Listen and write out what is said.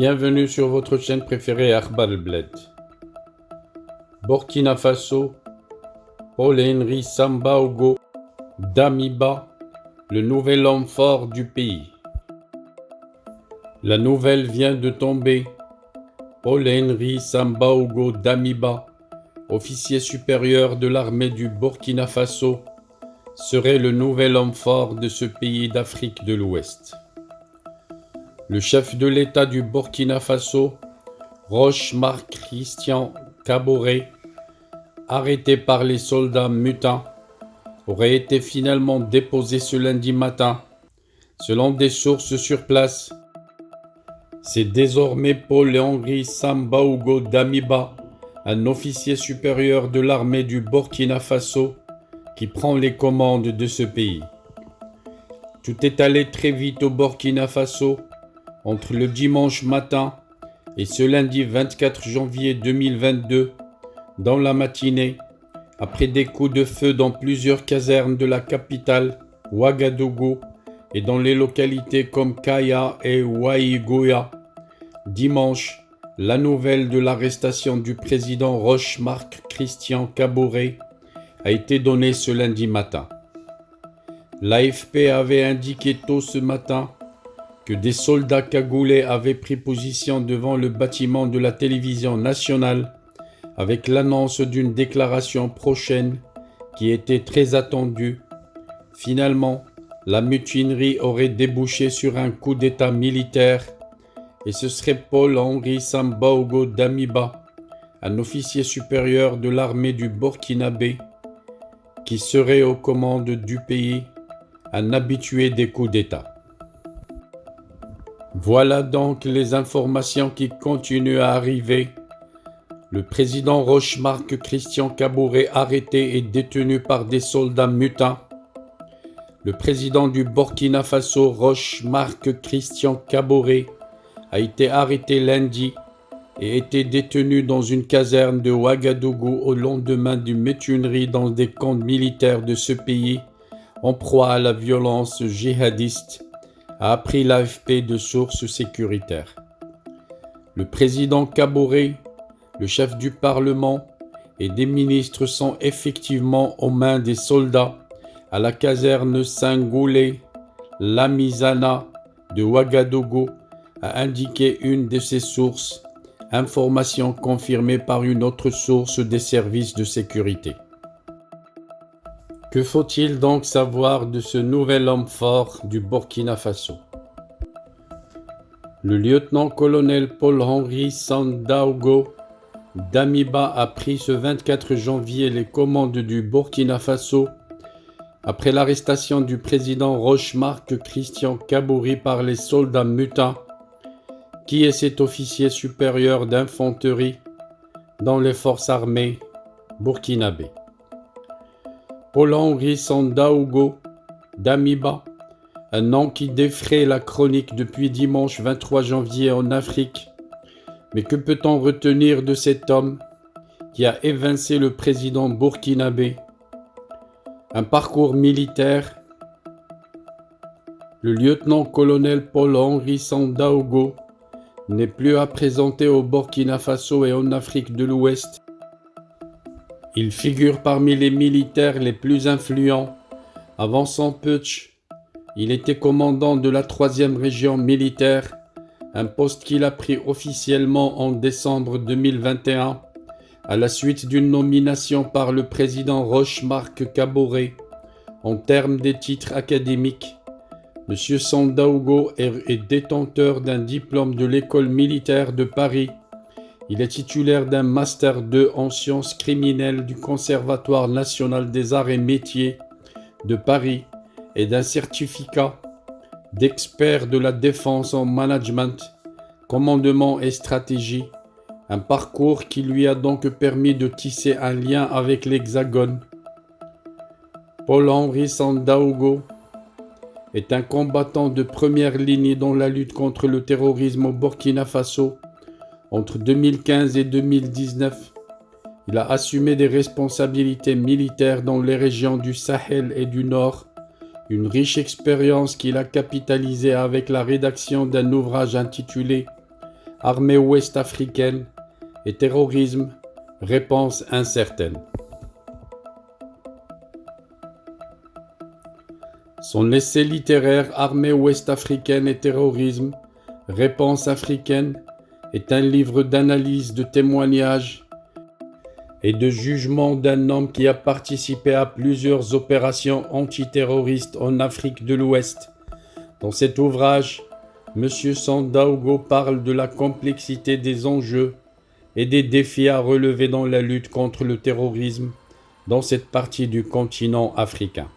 Bienvenue sur votre chaîne préférée Akhbar El Bled. Burkina Faso, Paul-Henri Sandaogo Damiba, le nouvel homme fort du pays. La nouvelle vient de tomber. Paul-Henri Sandaogo Damiba, officier supérieur de l'armée du Burkina Faso, serait le nouvel homme fort de ce pays d'Afrique de l'Ouest. Le chef de l'État du Burkina Faso, Roch-Marc Christian Kaboré, arrêté par les soldats mutins, aurait été finalement déposé ce lundi matin. Selon des sources sur place, c'est désormais Paul-Henri Sandaogo Damiba, un officier supérieur de l'armée du Burkina Faso, qui prend les commandes de ce pays. Tout est allé très vite au Burkina Faso entre le dimanche matin et ce lundi 24 janvier 2022, dans la matinée, après des coups de feu dans plusieurs casernes de la capitale, Ouagadougou, et dans les localités comme Kaya et Waïgoya. Dimanche, la nouvelle de l'arrestation du président Roch-Marc Christian Kaboré a été donnée ce lundi matin. L'AFP avait indiqué tôt ce matin que des soldats cagoulés avaient pris position devant le bâtiment de la télévision nationale avec l'annonce d'une déclaration prochaine qui était très attendue. Finalement, la mutinerie aurait débouché sur un coup d'État militaire et ce serait Paul-Henri Sandaogo Damiba, un officier supérieur de l'armée du Burkinabé, qui serait aux commandes du pays, un habitué des coups d'État. Voilà donc les informations qui continuent à arriver. Le président Roch-Marc Christian Kaboré arrêté et détenu par des soldats mutins. Le président du Burkina Faso, Roch-Marc Christian Kaboré, a été arrêté lundi et était détenu dans une caserne de Ouagadougou au lendemain d'une mutinerie dans des camps militaires de ce pays, en proie à la violence djihadiste, a appris l'AFP de sources sécuritaires. Le président Kaboré, le chef du Parlement et des ministres sont effectivement aux mains des soldats à la caserne Saint-Goulé, Lamizana de Ouagadougou, a indiqué une de ses sources, information confirmée par une autre source des services de sécurité. Que faut-il donc savoir de ce nouvel homme fort du Burkina Faso? Le lieutenant-colonel Paul-Henri Sandaogo Damiba a pris ce 24 janvier les commandes du Burkina Faso après l'arrestation du président Roch-Marc Christian Kaboré par les soldats mutins, qui est cet officier supérieur d'infanterie dans les forces armées burkinabées. Paul-Henri Sandaogo Damiba, un nom qui défraie la chronique depuis dimanche 23 janvier en Afrique. Mais que peut-on retenir de cet homme qui a évincé le président burkinabé? Un parcours militaire. Le lieutenant-colonel Paul-Henri Sandaogo n'est plus à présenter au Burkina Faso et en Afrique de l'Ouest. Il figure parmi les militaires les plus influents. Avant son putsch, il était commandant de la 3e région militaire, un poste qu'il a pris officiellement en décembre 2021, à la suite d'une nomination par le président Roch-Marc Kaboré. En termes des titres académiques, M. Sandaogo est détenteur d'un diplôme de l'école militaire de Paris. Il est titulaire d'un Master 2 en sciences criminelles du Conservatoire national des arts et métiers de Paris et d'un certificat d'expert de la défense en management, commandement et stratégie, un parcours qui lui a donc permis de tisser un lien avec l'Hexagone. Paul-Henri Sandaogo est un combattant de première ligne dans la lutte contre le terrorisme au Burkina Faso. Entre 2015 et 2019, il a assumé des responsabilités militaires dans les régions du Sahel et du Nord, une riche expérience qu'il a capitalisée avec la rédaction d'un ouvrage intitulé armée ouest-africaine et terrorisme, réponse incertaine. Son essai littéraire Armée ouest-africaine et terrorisme, réponse africaine est un livre d'analyse, de témoignages et de jugement d'un homme qui a participé à plusieurs opérations antiterroristes en Afrique de l'Ouest. Dans cet ouvrage, M. Sandaogo parle de la complexité des enjeux et des défis à relever dans la lutte contre le terrorisme dans cette partie du continent africain.